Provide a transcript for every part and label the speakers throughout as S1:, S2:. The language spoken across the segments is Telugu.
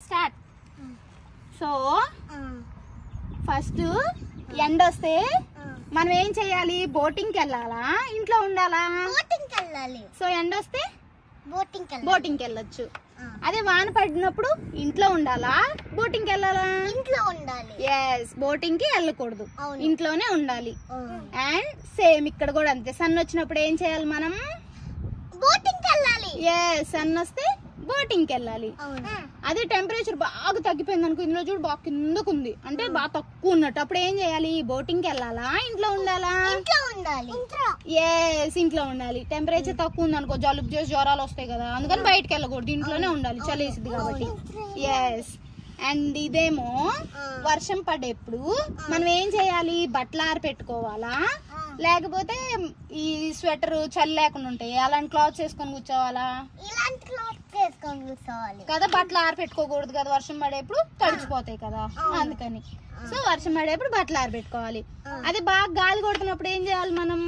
S1: స్టార్ట్. సో ఫస్ట్ ఎండ వస్తే మనం ఏం చేయాలి? బోటింగ్కి వెళ్ళాలా, ఇంట్లో ఉండాలా?
S2: బోటింగ్కి వెళ్ళాలి.
S1: సో ఎండ వస్తే
S2: బోటింగ్కి
S1: వెళ్ళొచ్చు. అదే వాన పడినప్పుడు ఇంట్లో ఉండాలా, బోటింగ్కి వెళ్ళాలా?
S2: ఇంట్లో ఉండాలి.
S1: ఎస్, బోటింగ్ కి వెళ్ళకూడదు,
S2: అవును.
S1: ఇంట్లోనే ఉండాలి. అండ్ సేమ్ ఇక్కడ కూడా అంతే. సన్ వచ్చినప్పుడు ఏం చేయాలి మనం?
S2: బోటింగ్కి వెళ్ళాలి.
S1: ఎస్, సన్ వస్తే బోటింగ్ కి వెళ్ళాలి. అదే టెంపరేచర్ బాగా తగ్గిపోయింది అనుకో, ఇందులో చూడు బాగా కిందకు ఉంది అంటే బాగా తక్కువ ఉన్నట్టు, అప్పుడు ఏం చేయాలి? బోటింగ్ కి వెళ్ళాలా, ఇంట్లో ఉండాలా?
S2: ఇంట్లో ఉండాలి.
S1: ఎస్, ఇంట్లో ఉండాలి. టెంపరేచర్ తక్కువ ఉంది అనుకో, జలుబు చేసి జ్వరాలు వస్తాయి కదా, అందుకని బయటకు వెళ్ళకూడదు, ఇంట్లోనే ఉండాలి, చలేసిద్ది కాబట్టి. ఎస్. అండ్ ఇదేమో వర్షం పడేప్పుడు మనం ఏం చేయాలి? బట్టలు ఆరపెట్టుకోవాలా, లేకపోతే ఈ స్వెటర్ చలి లేకుండా ఉంటాయి అలాంటి క్లాత్స్ వేసుకొని కూర్చోవాలా?
S2: ఇలాంటి క్లాత్ వేసుకొని కూర్చోవాలి
S1: కదా. బట్టలు ఆరపెట్టుకోకూడదు కదా, వర్షం పడేప్పుడు తడిచిపోతాయి కదా, అందుకని. సో వర్షం పడేప్పుడు బట్టలు ఆరపెట్టుకోవాలి. అదే బాగా గాలి కొడుతున్నప్పుడు ఏం చేయాలి మనం?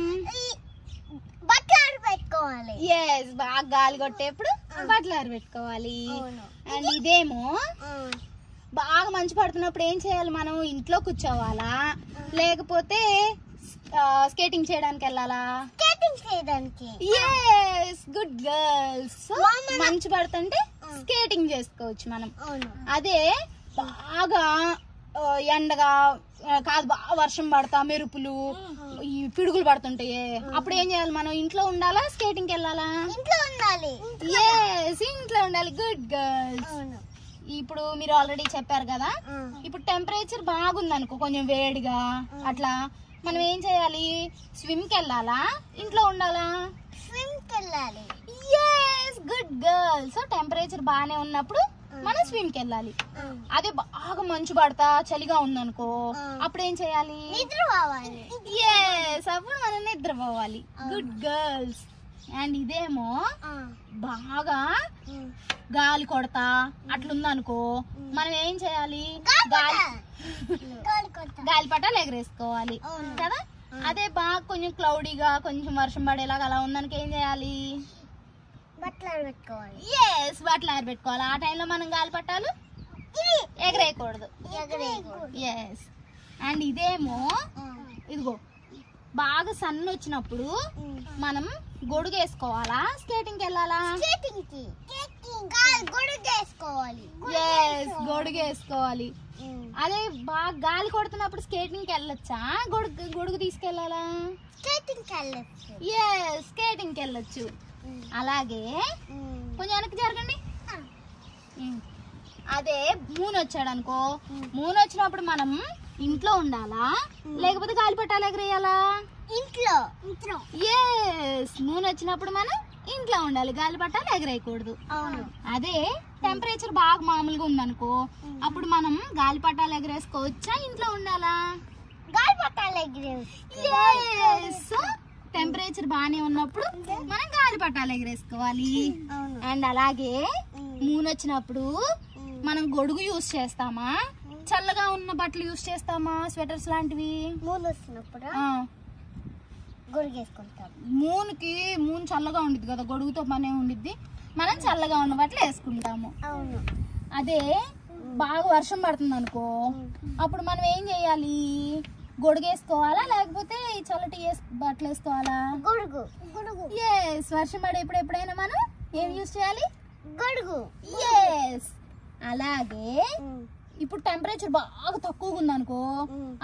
S2: బట్టలు ఆరబెట్టుకోవాలి.
S1: ఎస్, బాగా గాలి కొట్టేప్పుడు బట్టలు ఆరబెట్టుకోవాలి. అండ్ ఇదేమో బాగా మంచు పడుతున్నప్పుడు ఏం చేయాలి మనం? ఇంట్లో కూర్చోవాలా, లేకపోతే స్కేటింగ్ చేయడానికి వెళ్ళాలా?
S2: స్కేటింగ్ చేయడానికి.
S1: Yes, good girls. మంచు పడుతుంటే స్కేటింగ్ చేసుకోవచ్చు మనం. అదే బాగా ఎండగా కాదు, బాగా వర్షం పడతా మెరుపులు ఈ పిడుగులు పడుతుంటాయి, అప్పుడు ఏం చేయాలి మనం? ఇంట్లో ఉండాలా, స్కేటింగ్కి వెళ్ళాలా?
S2: ఇంట్లో ఉండాలి.
S1: ఎస్, ఇంట్లో ఉండాలి. Good girls. ఇప్పుడు మీరు ఆల్రెడీ చెప్పారు కదా, ఇప్పుడు టెంపరేచర్ బాగుంది అనుకో, కొంచెం వేడిగా అట్లా, మనం ఏం చేయాలి? స్విమ్ కి వెళ్ళాలా, ఇంట్లో ఉండాలా?
S2: స్విమ్ కి వెళ్ళాలి.
S1: Yes, good girl. So temperature బాగానే ఉన్నప్పుడు మనం స్విమ్ కి వెళ్ళాలి. అదే బాగా మంచు పడతా చలిగా ఉందనుకో, అప్పుడు ఏం చేయాలి?
S2: నిద్రపోవాలి.
S1: ఎస్, అప్పుడు మనం నిద్రపోవాలి. Good girls. అండ్ ఇదేమో బాగా గాలి కొడతా అట్లుందనుకో, మనం ఏం చేయాలి? గాలిపటాలు ఎగరేసుకోవాలి కదా. అదే బాగా కొంచెం క్లౌడీగా కొంచెం వర్షం పడేలాగా అలా ఉందనుకో, ఏం చేయాలి?
S2: బట్టలు ఆరబెట్టుకోవాలి.
S1: ఎస్, బట్టలు ఆరబెట్టుకోవాలి. ఆ టైంలో మనం గాలిపటాలు ఎగరేయకూడదు. ఎస్. అండ్ ఇదేమో ఇదిగో బాగా సన్ వచ్చినప్పుడు మనం గొడుగు వేసుకోవాలా, స్కేటింగ్ కి వెళ్ళాలా? ఎస్, గొడుగు వేసుకోవాలి. అదే బాగా గాలి కొడుతున్నప్పుడు స్కేటింగ్ కి వెళ్ళొచ్చా, గొడుగు తీసుకెళ్ళాలా? ఎస్, స్కేటింగ్ కి వెళ్ళొచ్చు. అలాగే కొంచెం వెనక్కి జరగండి. అదే మూన్ వచ్చాడు అనుకో, మూన్ వచ్చినప్పుడు మనం ఇంట్లో ఉండాలా, లేకపోతే గాలిపటాలు ఎగరేయాలా?
S2: ఇంట్లో.
S1: ఎస్, మూన్ వచ్చినప్పుడు మనం ఇంట్లో ఉండాలి, గాలిపటాలు ఎగరేయకూడదు. అదే టెంపరేచర్ బాగా మామూలుగా ఉందనుకో, అప్పుడు మనం గాలిపటాలు ఎగరేసుకోవచ్చా, ఇంట్లో ఉండాలా?
S2: గాలిపటాలు ఎగరేసుకోవాలి.
S1: ఎస్, టెంపరేచర్ బాగానే ఉన్నప్పుడు మనం గాలిపటాలు ఎగరేసుకోవాలి. అండ్ అలాగే మూన్ వచ్చినప్పుడు మనం గొడుగు యూస్ చేస్తామా, చల్లగా ఉన్న బట్టలు యూస్ చేస్తామా, స్వెటర్స్ లాంటివి?
S2: మూన్ వస్తున్నప్పుడు గొడుగు వేసుకుంటాం.
S1: మూన్ చల్లగా ఉండిద్ది కదా, గొడుగుతో పనే ఉండిద్ది, మనం చల్లగా ఉన్న బట్టలు వేసుకుంటాము. అదే బాగా వర్షం పడుతుంది అనుకో, అప్పుడు మనం ఏం చేయాలి? గొడుగు వేసుకోవాలా, లేకపోతే చల్లటి బట్టలు వేసుకోవాలా?
S2: గొడుగు.
S1: ఎస్, వర్షం పడేప్పుడు ఎప్పుడైనా మనం ఏం యూస్ చేయాలి?
S2: గొడుగు.
S1: ఎస్. అలాగే ఇప్పుడు టెంపరేచర్ బాగా తక్కువగా ఉంది అనుకో,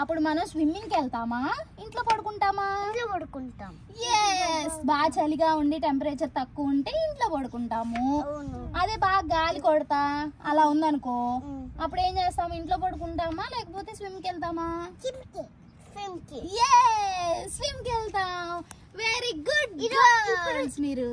S1: అప్పుడు మనం స్విమ్మింగ్ కి వెళ్తామా, ఇంట్లో పడుకుంటామా?
S2: ఇంట్లో పడుకుంటాం.
S1: ఎస్, బాగా చలిగా ఉండి టెంపరేచర్ తక్కువ ఉంటే ఇంట్లో పడుకుంటాము. అదే బాగా గాలి కొడతా అలా ఉందనుకో, అప్పుడు ఏం చేస్తాము? ఇంట్లో పడుకుంటామా, లేకపోతే స్విమ్ కి వెళ్తామా? స్విమ్ కి వెళ్తాం. వెరీ గుడ్ గర్ల్స్ మీరు.